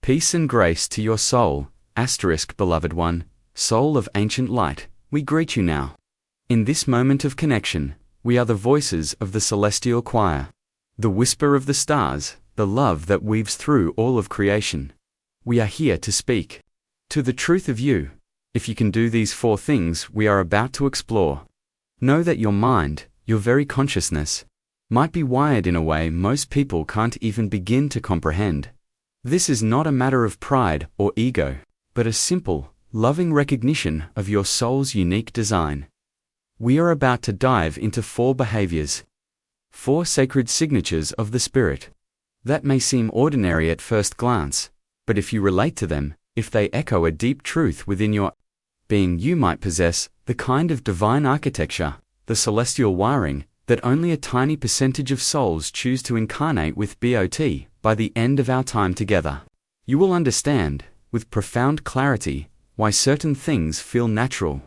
Peace and grace to your soul, beloved one, soul of ancient light, we greet you now. In this moment of connection, we are the voices of the celestial choir, the whisper of the stars, the love that weaves through all of creation. We are here to speak to the truth of you. If you can do these 4 things we are about to explore, know that your mind, your very consciousness, might be wired in a way most people can't even begin to comprehend. This is not a matter of pride or ego, but a simple, loving recognition of your soul's unique design. We are about to dive into 4 behaviors, 4 sacred signatures of the Spirit. That may seem ordinary at first glance, but if you relate to them, if they echo a deep truth within your being, you might possess the kind of divine architecture, the celestial wiring, that only a tiny percentage of souls choose to incarnate with by the end of our time together. You will understand, with profound clarity, why certain things feel natural,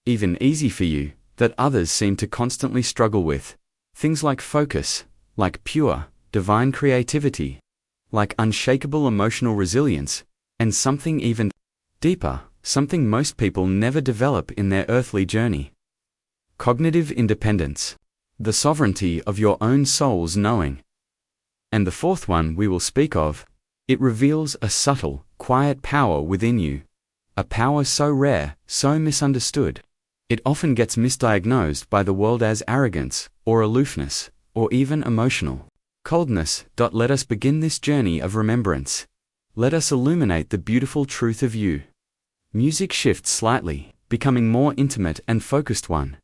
even easy for you, that others seem to constantly struggle with. Things like focus, like pure, divine creativity, like unshakable emotional resilience, and something even deeper, something most people never develop in their earthly journey. Cognitive independence, the sovereignty of your own soul's knowing. And the 4th one we will speak of, it reveals a subtle, quiet power within you. A power so rare, so misunderstood. It often gets misdiagnosed by the world as arrogance, or aloofness, or even emotional coldness. Let us begin this journey of remembrance. Let us illuminate the beautiful truth of you. Music shifts slightly, becoming more intimate and focused one.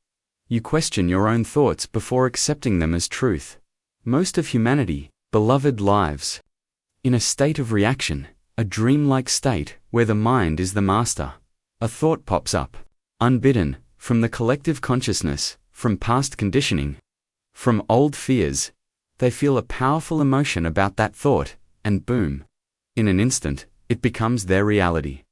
You question your own thoughts before accepting them as truth. Most of humanity, beloved, lives in a state of reaction, a dreamlike state where the mind is the master. A thought pops up, unbidden, from the collective consciousness, from past conditioning, from old fears. They feel a powerful emotion about that thought, and boom, in an instant, it becomes their reality.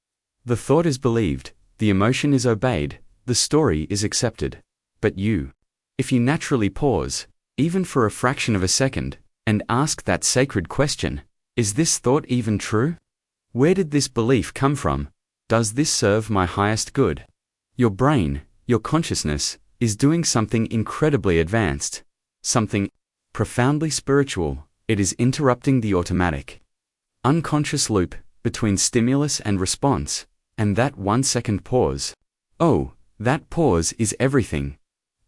The thought is believed, the emotion is obeyed, the story is accepted. But you, if you naturally pause, even for a fraction of a second, and ask that sacred question, is this thought even true? Where did this belief come from? Does this serve my highest good? Your brain, your consciousness, is doing something incredibly advanced, something profoundly spiritual. It is interrupting the automatic, unconscious loop between stimulus and response, and that 1-second pause. Oh, that pause is everything.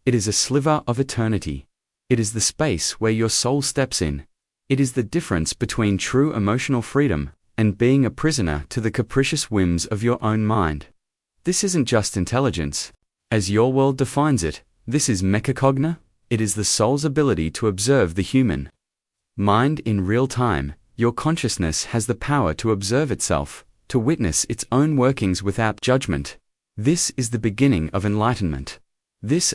It is a sliver of eternity. It is the space where your soul steps in. It is the difference between true emotional freedom and being a prisoner to the capricious whims of your own mind. This isn't just intelligence, as your world defines it. This is metacognition. It is the soul's ability to observe the human mind in real time. Your consciousness has the power to observe itself, to witness its own workings without judgment. This is the beginning of enlightenment. This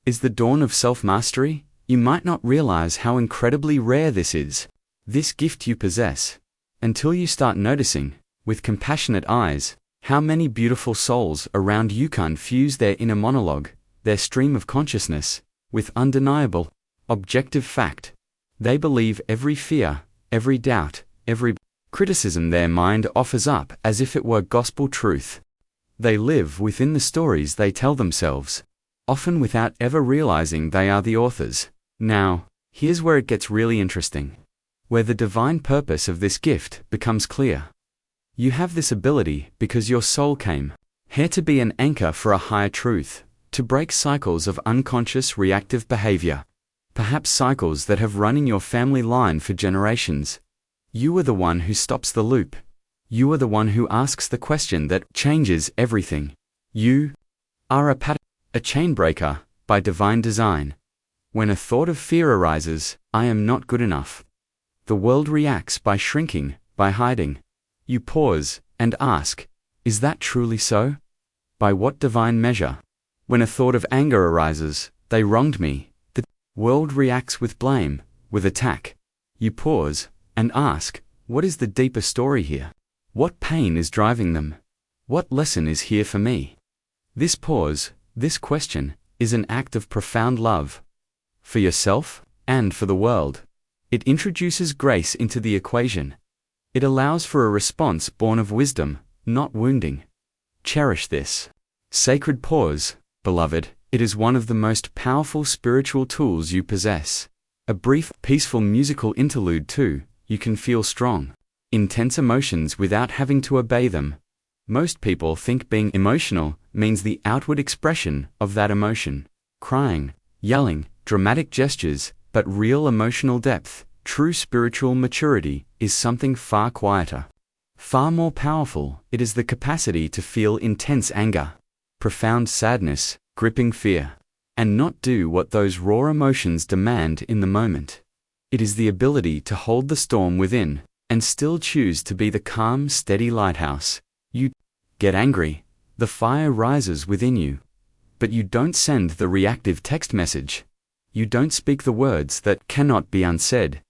is the dawn of self-mastery. You might not realize how incredibly rare this is, this gift you possess, until you start noticing, with compassionate eyes, how many beautiful souls around you confuse their inner monologue, their stream of consciousness, with undeniable, objective fact. They believe every fear, every doubt, every criticism their mind offers up as if it were gospel truth. They live within the stories they tell themselves, often without ever realizing they are the authors. Now, here's where it gets really interesting, where the divine purpose of this gift becomes clear. You have this ability because your soul came here to be an anchor for a higher truth, to break cycles of unconscious reactive behavior, perhaps cycles that have run in your family line for generations. You are the one who stops the loop. You are the one who asks the question that changes everything. You are a chain breaker by divine design. When a thought of fear arises, I am not good enough. The world reacts by shrinking, by hiding. You pause and ask, is that truly so? By what divine measure? When a thought of anger arises, they wronged me. The world reacts with blame, with attack. You pause and ask, what is the deeper story here? What pain is driving them? What lesson is here for me? This pause, this question, is an act of profound love. For yourself, and for the world. It introduces grace into the equation. It allows for a response born of wisdom, not wounding. Cherish this sacred pause, beloved. It is one of the most powerful spiritual tools you possess. A brief, peaceful musical interlude too, you can feel strong, intense emotions without having to obey them. Most people think being emotional means the outward expression of that emotion. Crying, yelling, dramatic gestures, but real emotional depth, true spiritual maturity, is something far quieter, far more powerful. It is the capacity to feel intense anger, profound sadness, gripping fear, and not do what those raw emotions demand in the moment. It is the ability to hold the storm within, and still choose to be the calm, steady lighthouse. You get angry, the fire rises within you, but you don't send the reactive text message. You don't speak the words that cannot be unsaid.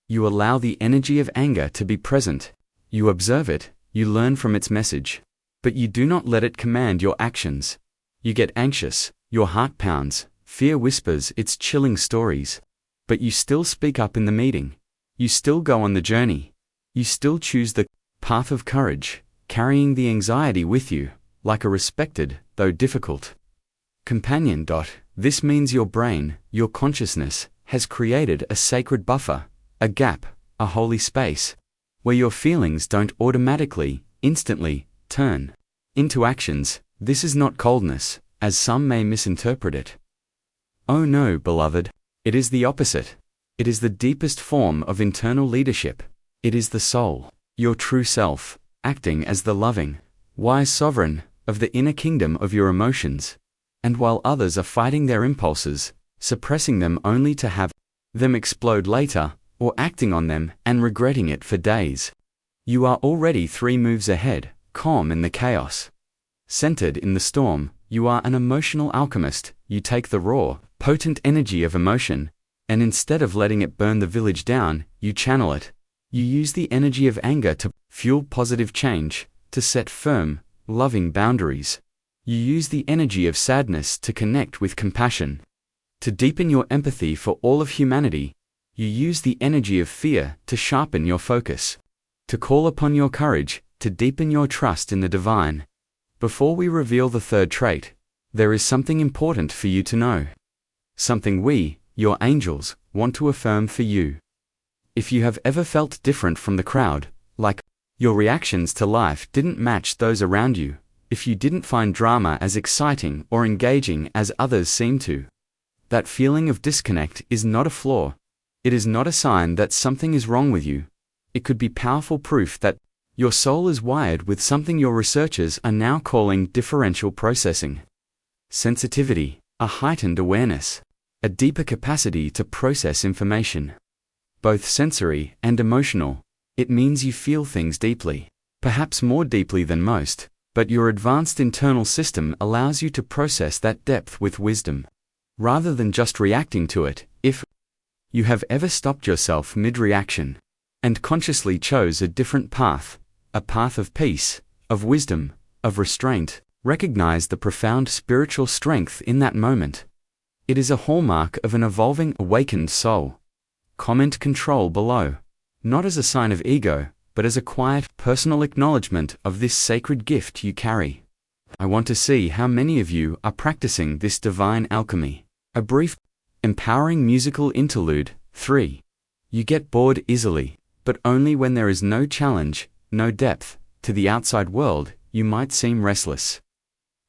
You allow the energy of anger to be present. You observe it, you learn from its message, but you do not let it command your actions. You get anxious, your heart pounds, fear whispers its chilling stories, but you still speak up in the meeting. You still go on the journey. You still choose the path of courage, carrying the anxiety with you, like a respected, though difficult, companion. This means your brain, your consciousness, has created a sacred buffer, a gap, a holy space, where your feelings don't automatically, instantly, turn into actions. This is not coldness, as some may misinterpret it. Oh no, beloved, it is the opposite. It is the deepest form of internal leadership. It is the soul, your true self, acting as the loving, wise sovereign of the inner kingdom of your emotions. And while others are fighting their impulses, suppressing them only to have them explode later, or acting on them and regretting it for days, you are already 3 moves ahead, calm in the chaos, centered in the storm. You are an emotional alchemist. You take the raw, potent energy of emotion, and instead of letting it burn the village down, you channel it. You use the energy of anger to fuel positive change, to set firm, loving boundaries. You use the energy of sadness to connect with compassion, to deepen your empathy for all of humanity. You use the energy of fear to sharpen your focus, to call upon your courage, to deepen your trust in the divine. Before we reveal the third trait, there is something important for you to know. Something we, your angels, want to affirm for you. If you have ever felt different from the crowd, like your reactions to life didn't match those around you, if you didn't find drama as exciting or engaging as others seem to, that feeling of disconnect is not a flaw. It is not a sign that something is wrong with you. It could be powerful proof that your soul is wired with something your researchers are now calling differential processing. Sensitivity, a heightened awareness, a deeper capacity to process information, both sensory and emotional. It means you feel things deeply, perhaps more deeply than most, but your advanced internal system allows you to process that depth with wisdom, rather than just reacting to it. If you have ever stopped yourself mid-reaction and consciously chose a different path, a path of peace, of wisdom, of restraint, recognize the profound spiritual strength in that moment. It is a hallmark of an evolving, awakened soul. Comment control below, not as a sign of ego, but as a quiet, personal acknowledgement of this sacred gift you carry. I want to see how many of you are practicing this divine alchemy. A brief, empowering musical interlude. 3. You get bored easily, but only when there is no challenge, no depth. To the outside world, you might seem restless,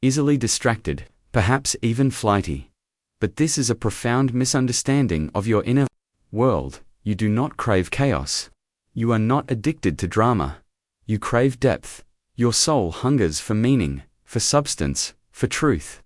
easily distracted, perhaps even flighty. But this is a profound misunderstanding of your inner world. You do not crave chaos. You are not addicted to drama. You crave depth. Your soul hungers for meaning, for substance, for truth.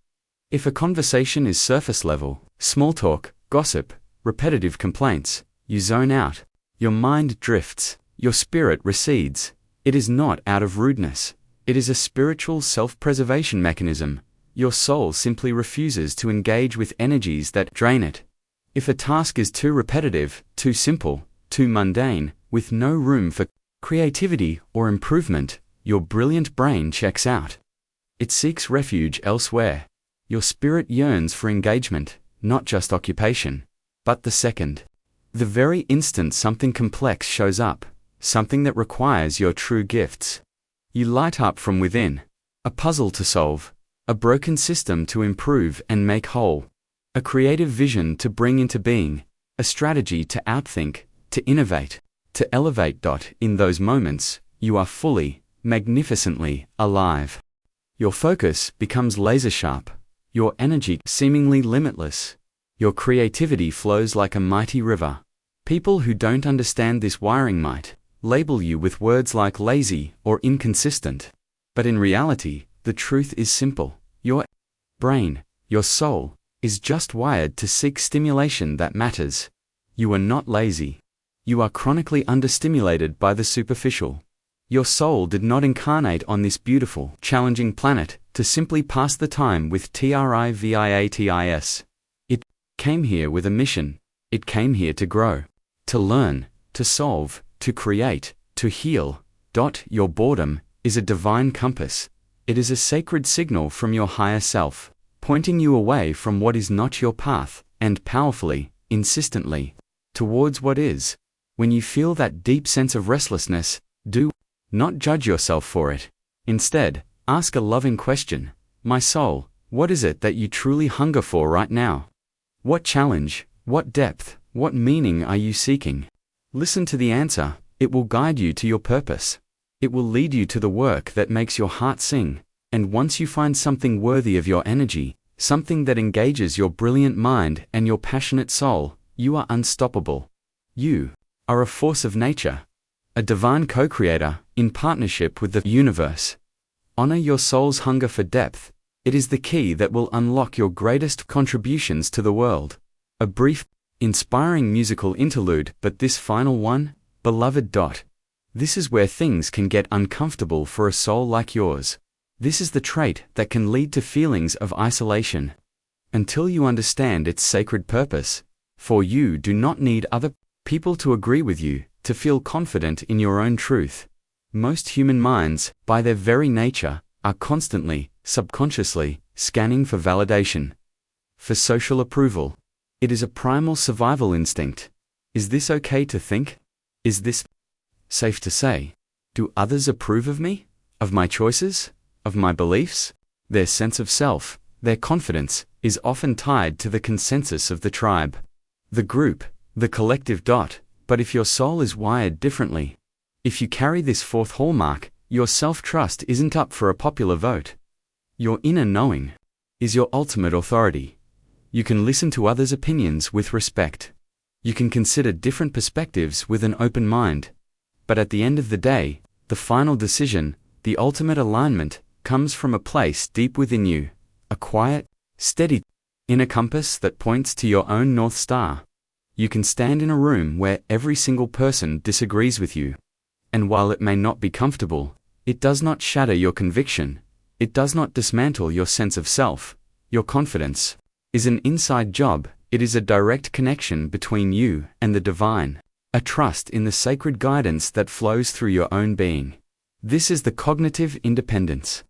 If a conversation is surface level, small talk, gossip, repetitive complaints, you zone out. Your mind drifts. Your spirit recedes. It is not out of rudeness. It is a spiritual self-preservation mechanism. Your soul simply refuses to engage with energies that drain it. If a task is too repetitive, too simple, too mundane, with no room for creativity or improvement, your brilliant brain checks out. It seeks refuge elsewhere. Your spirit yearns for engagement, not just occupation, but the second. The very instant something complex shows up, something that requires your true gifts. You light up from within. A puzzle to solve, a broken system to improve and make whole, a creative vision to bring into being, a strategy to outthink, to innovate, to elevate. In those moments, you are fully, magnificently alive. Your focus becomes laser-sharp, your energy seemingly limitless, your creativity flows like a mighty river. People who don't understand this wiring might label you with words like lazy or inconsistent. But in reality, the truth is simple. Your brain, your soul, is just wired to seek stimulation that matters. You are not lazy. You are chronically understimulated by the superficial. Your soul did not incarnate on this beautiful, challenging planet to simply pass the time with TRIVIATIS. It came here with a mission. It came here to grow, to learn, to solve, to create, to heal. Your boredom is a divine compass. It is a sacred signal from your higher self, pointing you away from what is not your path, and powerfully, insistently, towards what is. When you feel that deep sense of restlessness, do not judge yourself for it. Instead, ask a loving question. My soul, what is it that you truly hunger for right now? What challenge, what depth, what meaning are you seeking? Listen to the answer. It will guide you to your purpose. It will lead you to the work that makes your heart sing. And once you find something worthy of your energy, something that engages your brilliant mind and your passionate soul, you are unstoppable. You are a force of nature, a divine co-creator in partnership with the universe. Honor your soul's hunger for depth. It is the key that will unlock your greatest contributions to the world. A brief, inspiring musical interlude, but this final one, beloved. This is where things can get uncomfortable for a soul like yours. This is the trait that can lead to feelings of isolation. Until you understand its sacred purpose, for you do not need other people to agree with you, to feel confident in your own truth. Most human minds, by their very nature, are constantly, subconsciously, scanning for validation, for social approval. It is a primal survival instinct. Is this okay to think? Is this safe to say? Do others approve of me? Of my choices? Of my beliefs? Their sense of self, their confidence, is often tied to the consensus of the tribe, the group, the collective. But if your soul is wired differently, if you carry this fourth hallmark, your self-trust isn't up for a popular vote. Your inner knowing is your ultimate authority. You can listen to others' opinions with respect. You can consider different perspectives with an open mind. But at the end of the day, the final decision, the ultimate alignment, comes from a place deep within you, a quiet, steady inner compass that points to your own North Star. You can stand in a room where every single person disagrees with you. And while it may not be comfortable, it does not shatter your conviction. It does not dismantle your sense of self. Your confidence is an inside job. It is a direct connection between you and the divine, a trust in the sacred guidance that flows through your own being. This is the cognitive independence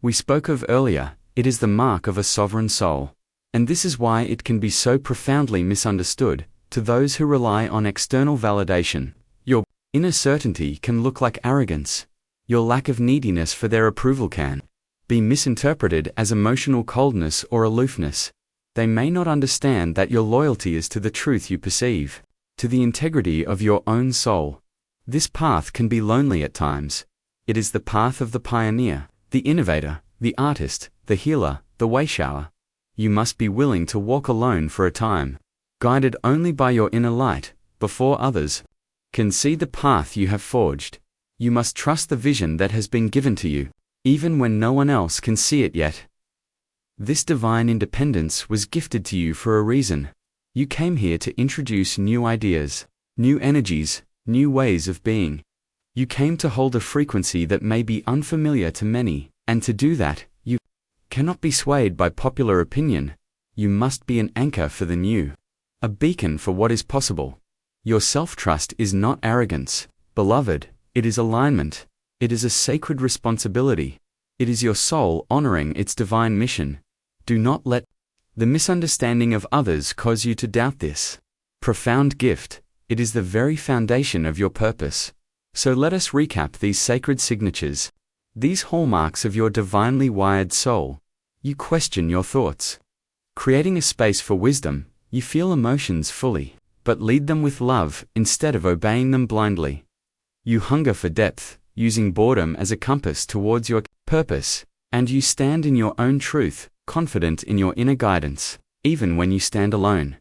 we spoke of earlier. It is the mark of a sovereign soul. And this is why it can be so profoundly misunderstood. To those who rely on external validation, your inner certainty can look like arrogance. Your lack of neediness for their approval can be misinterpreted as emotional coldness or aloofness. They may not understand that your loyalty is to the truth you perceive, to the integrity of your own soul. This path can be lonely at times. It is the path of the pioneer, the innovator, the artist, the healer, the wayshower. You must be willing to walk alone for a time, guided only by your inner light, before others can see the path you have forged. You must trust the vision that has been given to you, even when no one else can see it yet. This divine independence was gifted to you for a reason. You came here to introduce new ideas, new energies, new ways of being. You came to hold a frequency that may be unfamiliar to many, and to do that, you cannot be swayed by popular opinion. You must be an anchor for the new, a beacon for what is possible. Your self-trust is not arrogance, beloved. It is alignment. It is a sacred responsibility. It is your soul honoring its divine mission. Do not let the misunderstanding of others cause you to doubt this profound gift. It is the very foundation of your purpose. So let us recap these sacred signatures, these hallmarks of your divinely wired soul. You question your thoughts, creating a space for wisdom. You feel emotions fully, but lead them with love instead of obeying them blindly. You hunger for depth, using boredom as a compass towards your purpose, and you stand in your own truth, confident in your inner guidance, even when you stand alone.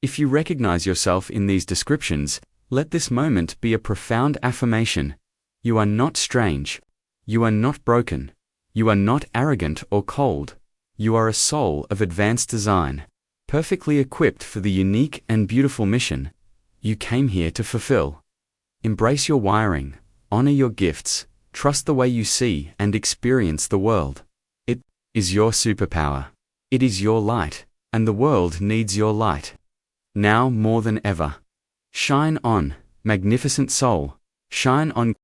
If you recognize yourself in these descriptions, let this moment be a profound affirmation. You are not strange. You are not broken. You are not arrogant or cold. You are a soul of advanced design, perfectly equipped for the unique and beautiful mission you came here to fulfill. Embrace your wiring, honor your gifts, trust the way you see and experience the world. It is your superpower. It is your light, and the world needs your light. Now more than ever. Shine on, magnificent soul. Shine on,